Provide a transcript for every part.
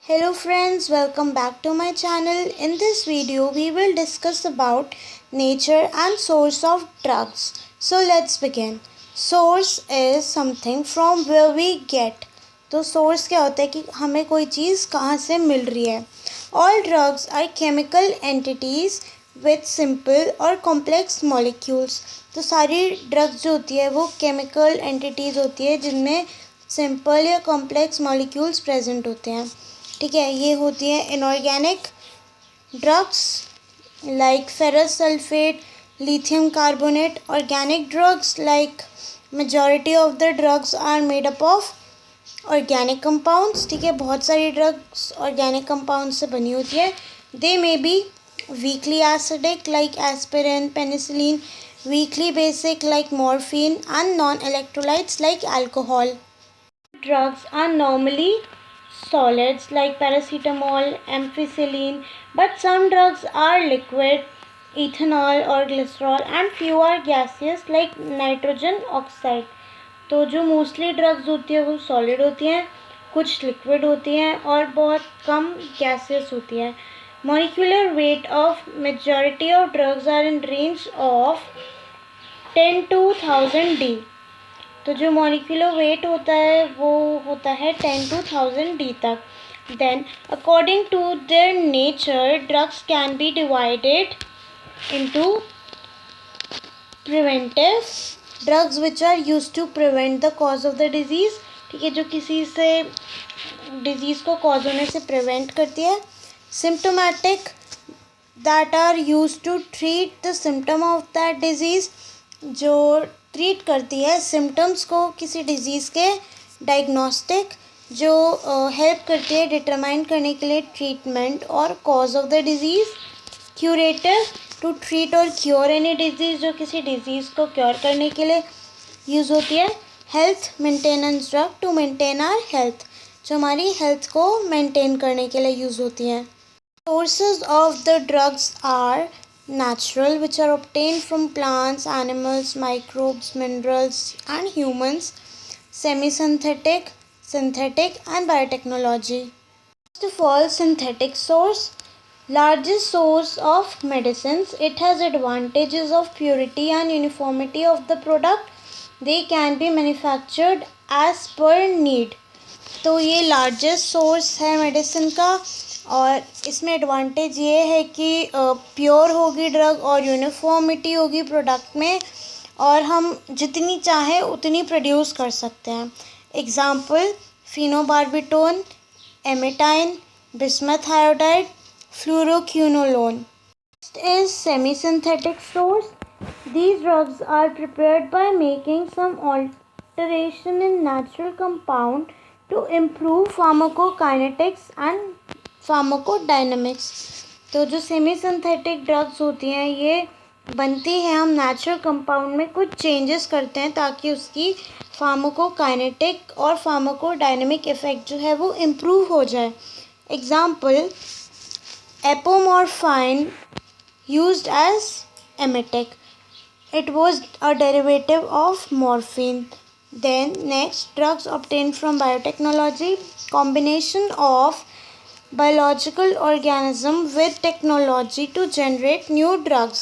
Hello friends, welcome back to my channel. In this video, we will discuss about nature and source of drugs. So let's begin. Source is something from where we get. तो source क्या होता है कि हमें कोई चीज़ कहाँ से मिल रही है. All drugs are chemical entities with simple और complex molecules. तो सारी drugs जो होती है वो chemical entities होती है जिनमें simple या complex molecules present होते हैं. ठीक है, ये होती है inorganic drugs like ferrous sulphate, lithium carbonate. Organic drugs like majority of the drugs are made up of organic compounds. ठीक है, बहुत सारी ड्रग्स ऑर्गेनिक कंपाउंड से बनी होती है. They may be weakly acidic like aspirin, penicillin, weakly basic like morphine and non electrolytes like alcohol. Drugs are normally solids like paracetamol, ampicillin, but some drugs are liquid, ethanol or glycerol, and few are gaseous like nitrogen oxide. तो जो mostly drugs होती है वो solid होती हैं, कुछ liquid होती हैं और बहुत कम गैसेस होती है. Molecular weight of majority of drugs are in range of 10 to 1000 D. तो जो मॉलिक्यूलर वेट होता है वो होता है 10 to 1000 D तक. Then according to their nature drugs can be divided into preventive drugs which are used to prevent the cause of the disease. ठीक है, जो किसी से डिजीज़ को कॉज होने से प्रिवेंट करती है. Symptomatic that are used to treat the symptom of that disease, जो ट्रीट करती है सिम्टम्स को किसी डिज़ीज़ के. डायग्नोस्टिक जो हेल्प करती है डिटरमाइन करने के लिए ट्रीटमेंट और cause of the disease. Curative to treat और क्योर एनी डिज़ीज़, जो किसी डिज़ीज़ को क्योर करने के लिए यूज़ होती है. Health maintenance drug to maintain our health, जो हमारी हेल्थ को मेंटेन करने के लिए यूज़ होती हैं. Sources of the drugs are natural, which are obtained from plants, animals, microbes, minerals and humans. Semi-synthetic, synthetic and biotechnology. First of all, synthetic source. Largest source of medicines. It has advantages of purity and uniformity of the product. They can be manufactured as per need. तो ये largest source है medicine का और इसमें advantage ये है कि pure होगी ड्रग और यूनिफॉर्मिटी होगी प्रोडक्ट में और हम जितनी चाहें उतनी प्रोड्यूस कर सकते हैं. Example phenobarbitone, emetine, bismuth iodide, fluoroquinolone. Next is semi-synthetic source. These drugs are prepared by making some alteration in natural compound to improve pharmacokinetics and pharmacodynamics. तो जो सेमी सिंथेटिक ड्रग्स होती हैं ये बनती हैं हम नेचुरल कंपाउंड में कुछ चेंजेस करते हैं ताकि उसकी फार्माकोकाइनेटिक और फार्माकोडायनामिक इफ़ेक्ट जो है वो इम्प्रूव हो जाए. Example apomorphine used as emetic. It was a derivative of morphine. Then next, drugs obtained from biotechnology, combination of biological organism with technology to generate new drugs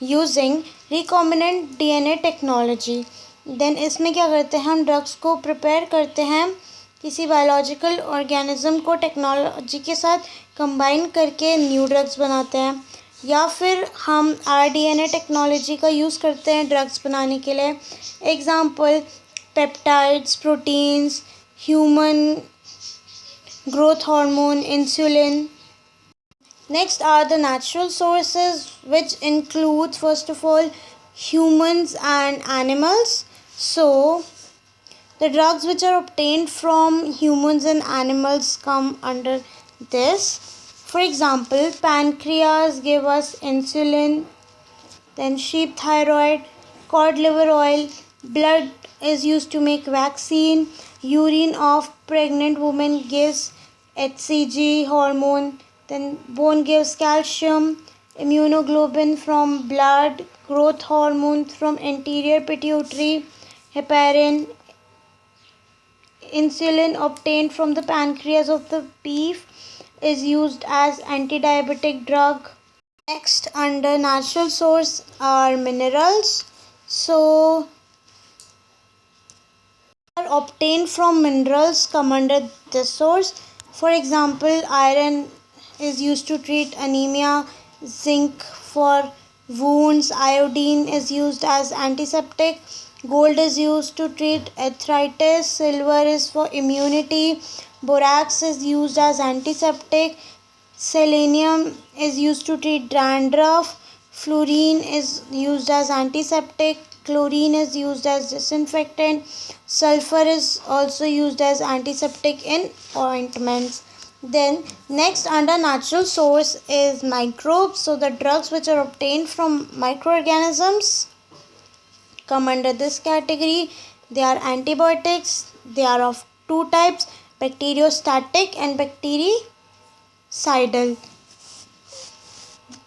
using recombinant DNA technology. Then इसमें क्या करते हैं हम drugs को prepare करते हैं किसी biological organism को टेक्नोलॉजी के साथ कंबाइन करके न्यू ड्रग्स बनाते हैं या फिर हम RDNA टेक्नोलॉजी का यूज़ करते हैं ड्रग्स बनाने के लिए. Example peptides, proteins, human growth hormone, insulin. Next are the natural sources, which include first of all humans and animals. So the drugs which are obtained from humans and animals come under this. For example, pancreas give us insulin, then sheep thyroid, cod liver oil, blood is used to make vaccine, urine of pregnant women gives HCG hormone, then bone gives calcium, immunoglobulin from blood, growth hormone from anterior pituitary, heparin Insulin obtained from the pancreas of the beef is used as anti-diabetic drug. Next, under natural source are minerals. So are obtained from minerals come under this source. For example, iron is used to treat anemia, zinc for wounds, iodine is used as antiseptic, gold is used to treat arthritis, silver is for immunity, borax is used as antiseptic, selenium is used to treat dandruff, fluorine is used as antiseptic, chlorine is used as disinfectant, sulfur is also used as antiseptic in ointments. Then next under natural source is microbes. So the drugs which are obtained from microorganisms come under this category. They are antibiotics. They are of two types, bacteriostatic and bactericidal.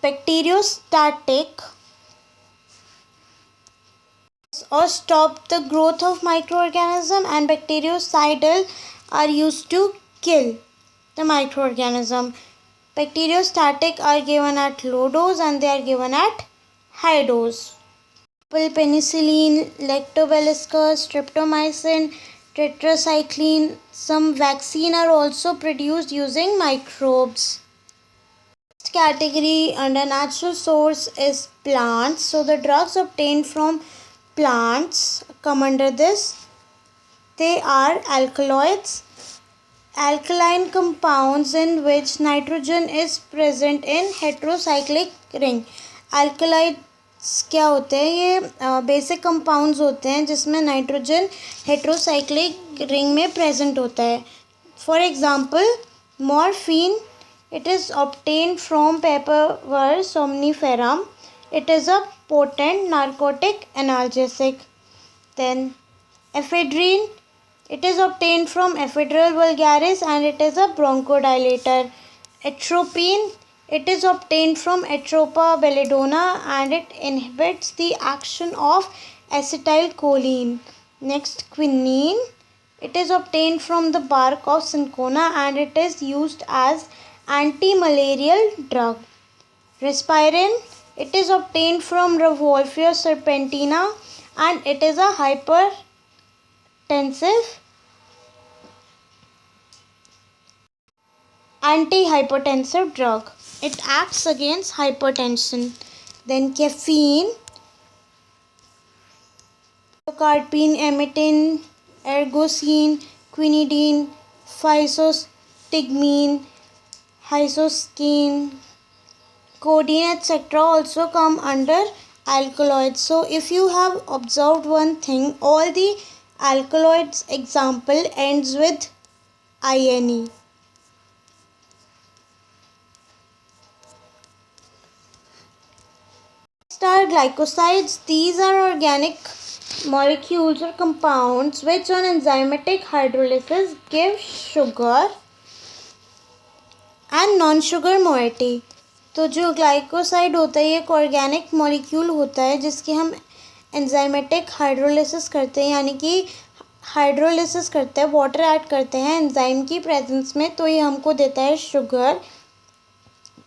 Bacteriostatic or stop the growth of microorganism, and bactericidal are used to kill the microorganism. Bacteriostatic are given at low dose and they are given at high dose. Penicillin, lactobacillus, streptomycin, tetracycline. Some vaccine are also produced using microbes. Next category under natural source is plants. So the drugs obtained from plants come under this. They are alkaloids, alkaline compounds in which nitrogen is present in heterocyclic ring. Alkaloids क्या होते हैं? ये basic compounds होते हैं जिसमें nitrogen heterocyclic ring में present होता है. For example morphine, it is obtained from Papaver somniferum. It is a potent narcotic analgesic. Then ephedrine, it is obtained from Ephedrine vulgaris and it is a bronchodilator. Atropine, it is obtained from Atropa belladonna and it inhibits the action of acetylcholine. Next, quinine, it is obtained from the bark of cinchona and it is used as anti-malarial drug. Respirin, it is obtained from Revolvia serpentina and it is a hypertensive antihypertensive drug. It acts against hypertension. Then caffeine, carpine, emitin, ergosine, quinidine, physostigmine, hysoscine, codeine, etc. also come under alkaloids. So if you have observed one thing, all the alkaloids example ends with INE. Next are glycosides. These are organic molecules or compounds which on enzymatic hydrolysis give sugar and non-sugar moiety. तो जो glycoside होता है ये एक organic molecule होता है जिसकी हम एंजाइमेटिक हाइड्रोलिसिस करते हैं, यानी कि हाइड्रोलिसिस करते हैं, वाटर ऐड करते हैं एंजाइम की प्रेजेंस में, तो ये हमको देता है शुगर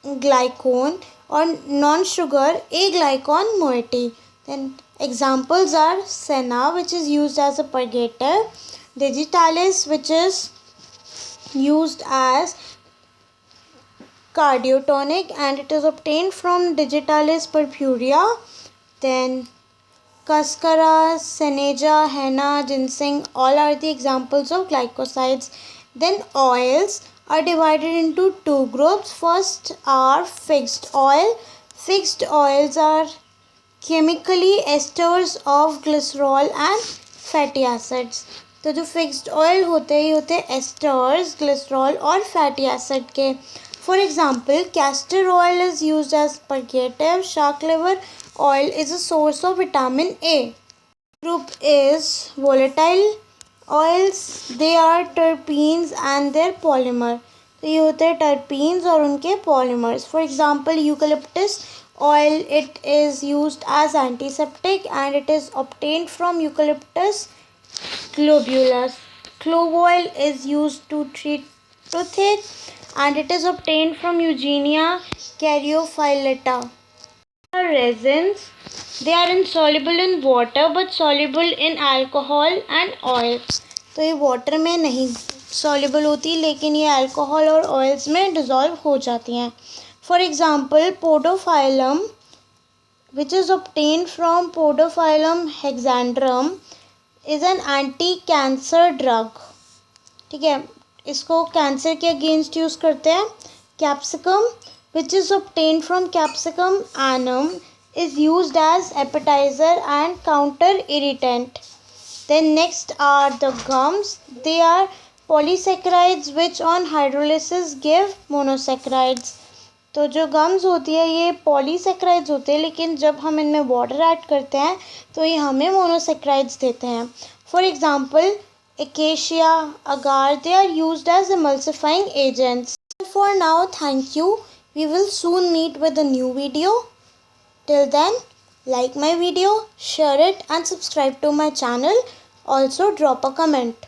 ग्लाइकोन और non sugar aglycone moiety. Then examples are senna which is used as a purgative, digitalis which is used as cardiotonic and it is obtained from digitalis purpurea. Then cascara, seneja, henna, ginseng, all are the examples of glycosides. Then oils are divided into two groups. First are fixed oil. Fixed oils are chemically esters of glycerol and fatty acids. तो जो fixed oil होते हैं ये होते हैं asters, glycerol और fatty acid के. For example, castor oil is used as purgative. Shark liver oil is a source of vitamin A. Group is volatile oils. They are terpenes and their polymer. तो ये होते हैं terpenes और उनके polymers. For example, eucalyptus oil, it is used as antiseptic and it is obtained from Eucalyptus globulus. clove oil is used to treat toothache, and it is obtained from Eugenia caryophylleta. Resins, they are insoluble in water but soluble in alcohol and oil. तो ये water में नहीं soluble होती, लेकिन ये alcohol और oils में dissolve हो जाती हैं. For example podophyllum, which is obtained from Podophyllum hexandrum, is an anti-cancer drug. ठीक है, इसको कैंसर के अगेंस्ट यूज़ करते हैं. Capsicum, which is obtained from Capsicum annum, is used as appetizer and counter irritant. Then next are the gums. They are polysaccharides which on hydrolysis give monosaccharides. तो जो gums होती है ये polysaccharides होते हैं, लेकिन जब हम इनमें वाटर ऐड करते हैं तो ये हमें मोनोसेक्राइड्स देते हैं. For example acacia, agar, they are used as emulsifying agents. For now, thank you. We will soon meet with a new video. Till then, like my video, share it and subscribe to my channel. Also drop a comment.